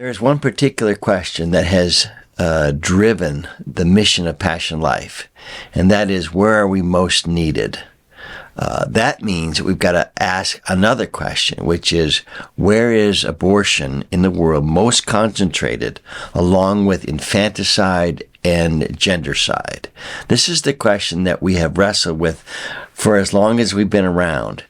There's one particular question that has driven the mission of Passion Life, and that is, where are we most needed? That means that we've got to ask another question, which is, where is abortion in the world most concentrated, along with infanticide and gendercide? This is the question that we have wrestled with for as long as we've been around,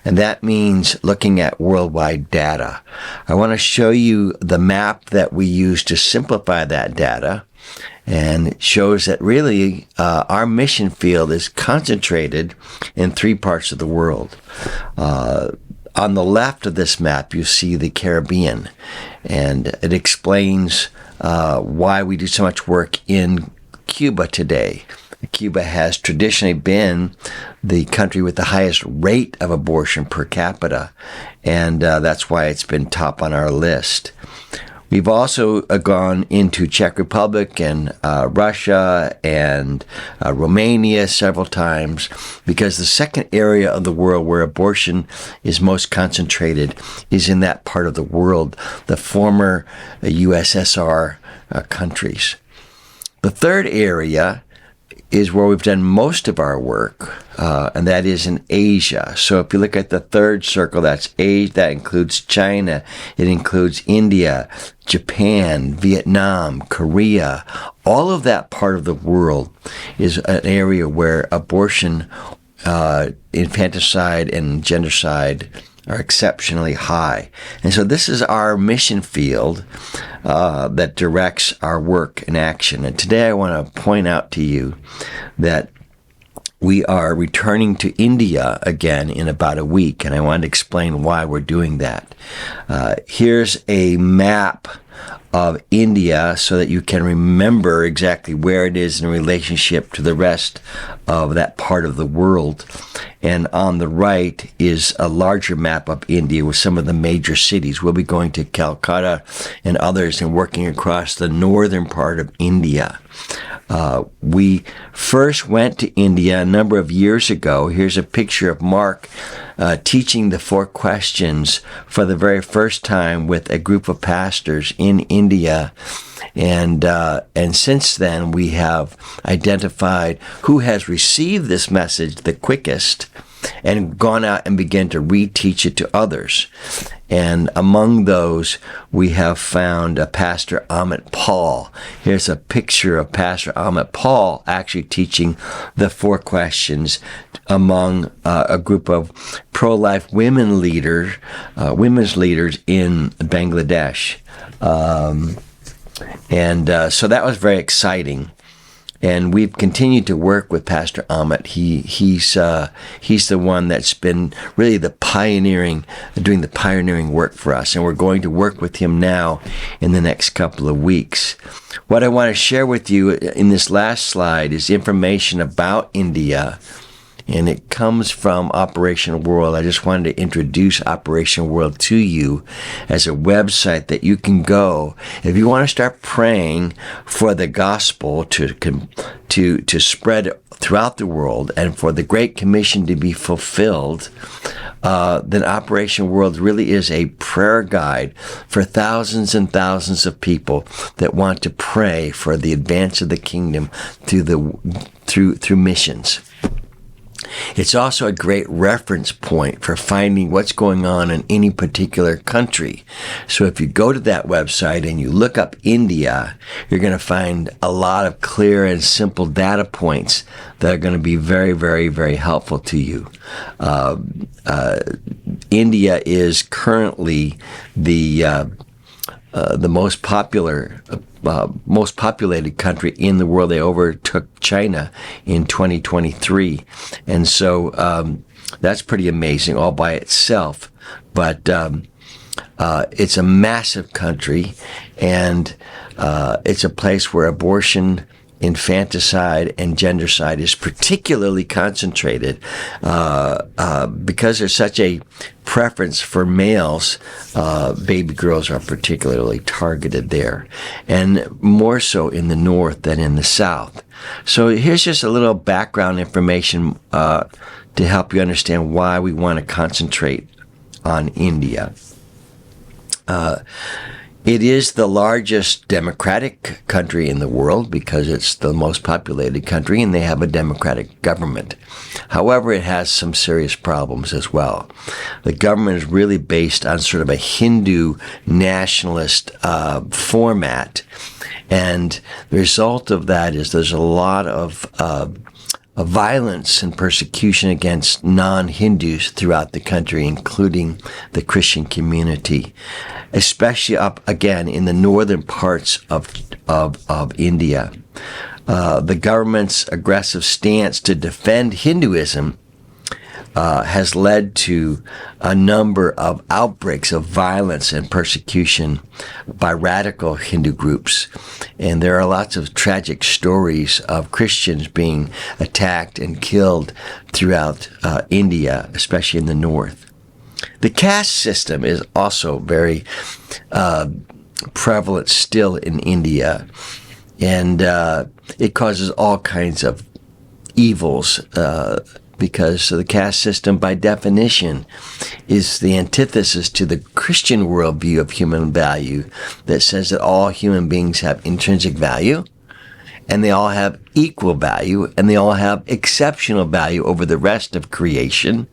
and that means looking at worldwide data. I want to show you the map that we use to simplify that data, and it shows that really our mission field is concentrated in 3 parts of the world. On the left of this map, you see the Caribbean, and it explains why we do so much work in Cuba today. Cuba has traditionally been the country with the highest rate of abortion per capita, and that's why it's been top on our list. We've also gone into Czech Republic and Russia and Romania several times, because the second area of the world where abortion is most concentrated is in that part of the world, the former USSR countries. The third area is where we've done most of our work, and that is in Asia. So if you look at the third circle, that's Asia. That includes China. It includes India, Japan, Vietnam, Korea. All of that part of the world is an area where abortion, infanticide, and gendercide are exceptionally high. And so this is our mission field that directs our work and action. And today I want to point out to you that we are returning to India again in about a week, and I want to explain why we're doing that. Here's a map of India so that you can remember exactly where it is in relationship to the rest of that part of the world. And on the right is a larger map of India with some of the major cities. We'll be going to Calcutta and others and working across the northern part of India. We first went to India a number of years ago. Here's a picture of Mark teaching the 4 questions for the very first time with a group of pastors in India. And since then, we have identified who has received this message the quickest and gone out and begun to reteach it to others. And among those, we have found Pastor Amit Paul. Here's a picture of Pastor Amit Paul actually teaching the 4 questions among a group of pro-life women's leaders in Bangladesh. So that was very exciting. And we've continued to work with Pastor Amit. He's the one that's been really doing the pioneering work for us. And we're going to work with him now in the next couple of weeks. What I want to share with you in this last slide is information about India, and it comes from Operation World. I just wanted to introduce Operation World to you as a website that you can go if you want to start praying for the gospel to spread throughout the world and for the Great Commission to be fulfilled. Then Operation World really is a prayer guide for thousands and thousands of people that want to pray for the advance of the kingdom through missions. It's also a great reference point for finding what's going on in any particular country. So if you go to that website and you look up India, you're going to find a lot of clear and simple data points that are going to be very, very, very helpful to you. India is currently the most populated country in the world. They overtook China in 2023. And so that's pretty amazing all by itself. But it's a massive country, and it's a place where abortion, infanticide, and gendercide is particularly concentrated because there's such a preference for males. Baby girls are particularly targeted there, and more so in the north than in the south. So here's just a little background information to help you understand why we want to concentrate on India. It is the largest democratic country in the world because it's the most populated country and they have a democratic government. However, it has some serious problems as well. The government is really based on sort of a Hindu nationalist format. And the result of that is there's a lot of violence and persecution against non-Hindus throughout the country, including the Christian community, especially up again in the northern parts of India. The government's aggressive stance to defend Hinduism has led to a number of outbreaks of violence and persecution by radical Hindu groups. And there are lots of tragic stories of Christians being attacked and killed throughout India, especially in the north. The caste system is also very prevalent still in India, and it causes all kinds of evils because the caste system, by definition, is the antithesis to the Christian worldview of human value that says that all human beings have intrinsic value, and they all have equal value, and they all have exceptional value over the rest of creation.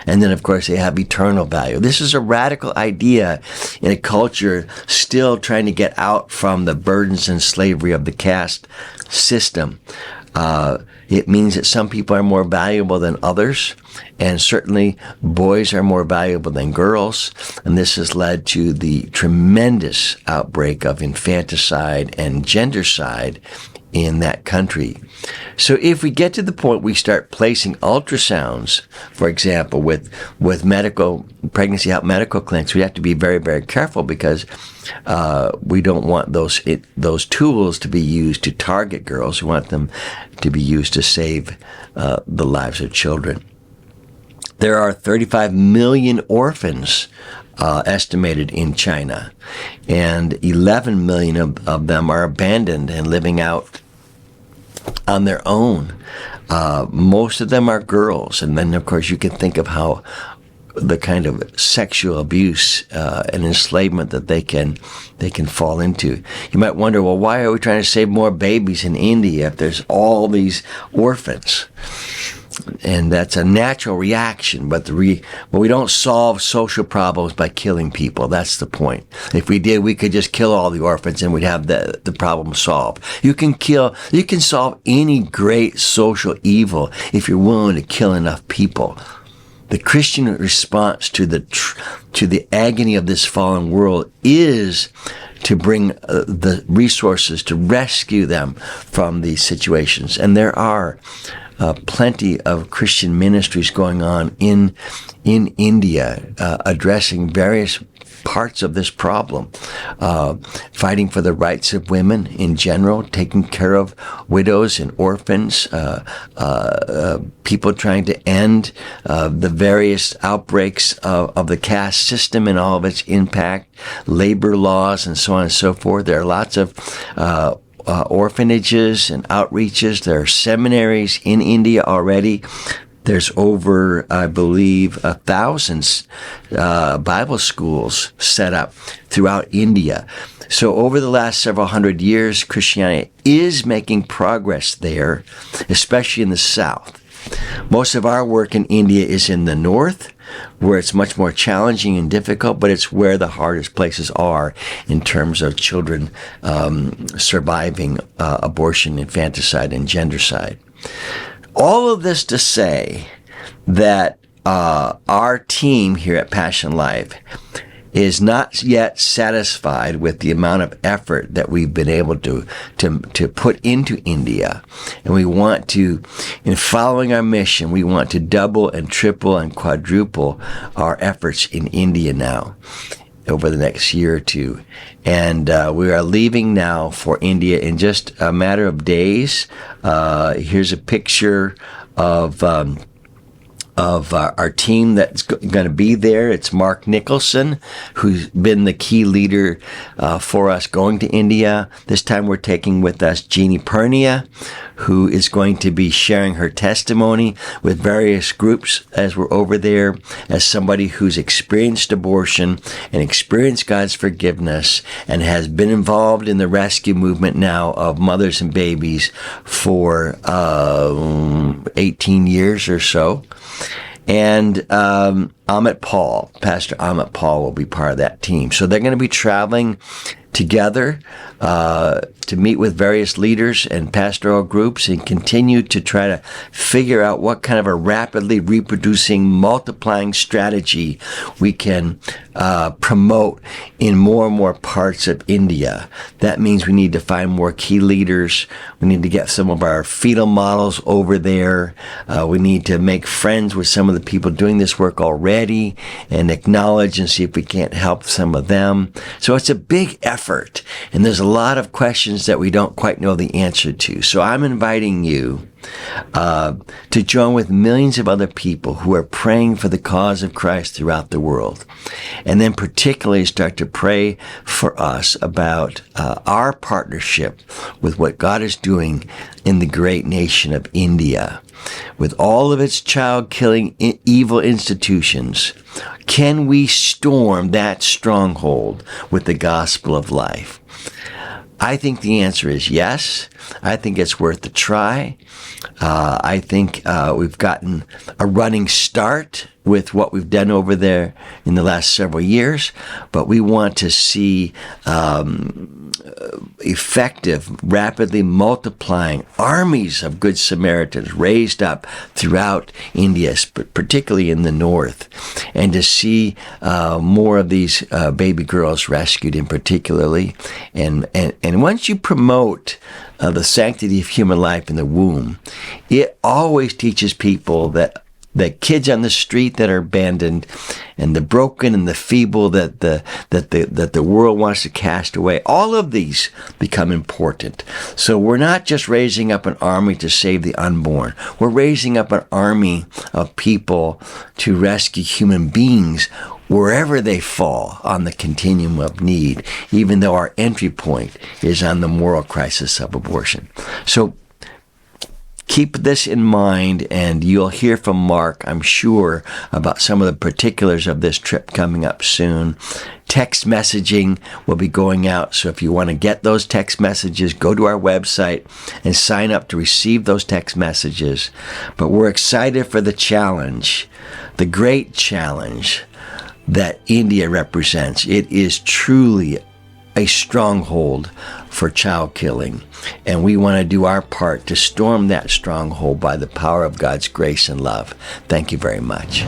And then, of course, they have eternal value. This is a radical idea in a culture still trying to get out from the burdens and slavery of the caste system. It means that some people are more valuable than others, and certainly boys are more valuable than girls. And this has led to the tremendous outbreak of infanticide and gendercide in that country. So if we get to the point we start placing ultrasounds, for example, with medical pregnancy help medical clinics, we have to be very, very careful because we don't want those tools to be used to target girls. We want them to be used to save the lives of children. There are 35 million orphans estimated in China, and 11 million of them are abandoned and living out on their own. Most of them are girls, and then of course you can think of how the kind of sexual abuse and enslavement that they can fall into. You might wonder, well, why are we trying to save more babies in India if there's all these orphans? And that's a natural reaction, but we don't solve social problems by killing people. That's the point. If we did, we could just kill all the orphans and we'd have the problem solved. You can solve any great social evil if you're willing to kill enough people. The Christian response to the agony of this fallen world is to bring the resources to rescue them from these situations. And there are plenty of Christian ministries going on in India addressing various parts of this problem, fighting for the rights of women in general, taking care of widows and orphans, people trying to end the various outbreaks of the caste system and all of its impact, labor laws, and so on and so forth. There are lots of orphanages and outreaches. There are seminaries in India already. There's over, I believe, 1,000 Bible schools set up throughout India. So over the last several hundred years, Christianity is making progress there, especially in the south. Most of our work in India is in the north, where it's much more challenging and difficult, but it's where the hardest places are in terms of children surviving abortion, infanticide, and gendercide. All of this to say that our team here at PassionLife is not yet satisfied with the amount of effort that we've been able to put into India. And we want to, in following our mission, we want to double and triple and quadruple our efforts in India now over the next year or two. And we are leaving now for India in just a matter of days. Here's a picture of our team that's going to be there. It's Mark Nicholson, who's been the key leader for us going to India. This time we're taking with us Jeannie Pernia, who is going to be sharing her testimony with various groups as we're over there, as somebody who's experienced abortion and experienced God's forgiveness and has been involved in the rescue movement now of mothers and babies for 18 years or so. And Pastor Amit Paul will be part of that team. So they're going to be traveling together to meet with various leaders and pastoral groups and continue to try to figure out what kind of a rapidly reproducing, multiplying strategy we can promote in more and more parts of India. That means we need to find more key leaders. We need to get some of our fetal models over there. We need to make friends with some of the people doing this work already and acknowledge and see if we can't help some of them. So it's a big effort, and there's a lot of questions that we don't quite know the answer to. So I'm inviting you to join with millions of other people who are praying for the cause of Christ throughout the world. And then particularly start to pray for us about our partnership with what God is doing in the great nation of India. With all of its child-killing evil institutions, can we storm that stronghold with the gospel of life? I think the answer is yes. I think it's worth a try. I think we've gotten a running start with what we've done over there in the last several years, but we want to see effective, rapidly multiplying armies of Good Samaritans raised up throughout India, particularly in the north, and to see more of these baby girls rescued in particularly. And once you promote the sanctity of human life in the womb, it always teaches people that the kids on the street that are abandoned and the broken and the feeble that the world wants to cast away, all of these become important. So we're not just raising up an army to save the unborn. We're raising up an army of people to rescue human beings wherever they fall on the continuum of need, even though our entry point is on the moral crisis of abortion. So keep this in mind, and you'll hear from Mark, I'm sure, about some of the particulars of this trip coming up soon. Text messaging will be going out, so if you want to get those text messages, go to our website and sign up to receive those text messages. But we're excited for the challenge, the great challenge that India represents. It is truly a stronghold for child killing, and we want to do our part to storm that stronghold by the power of God's grace and love. Thank you very much.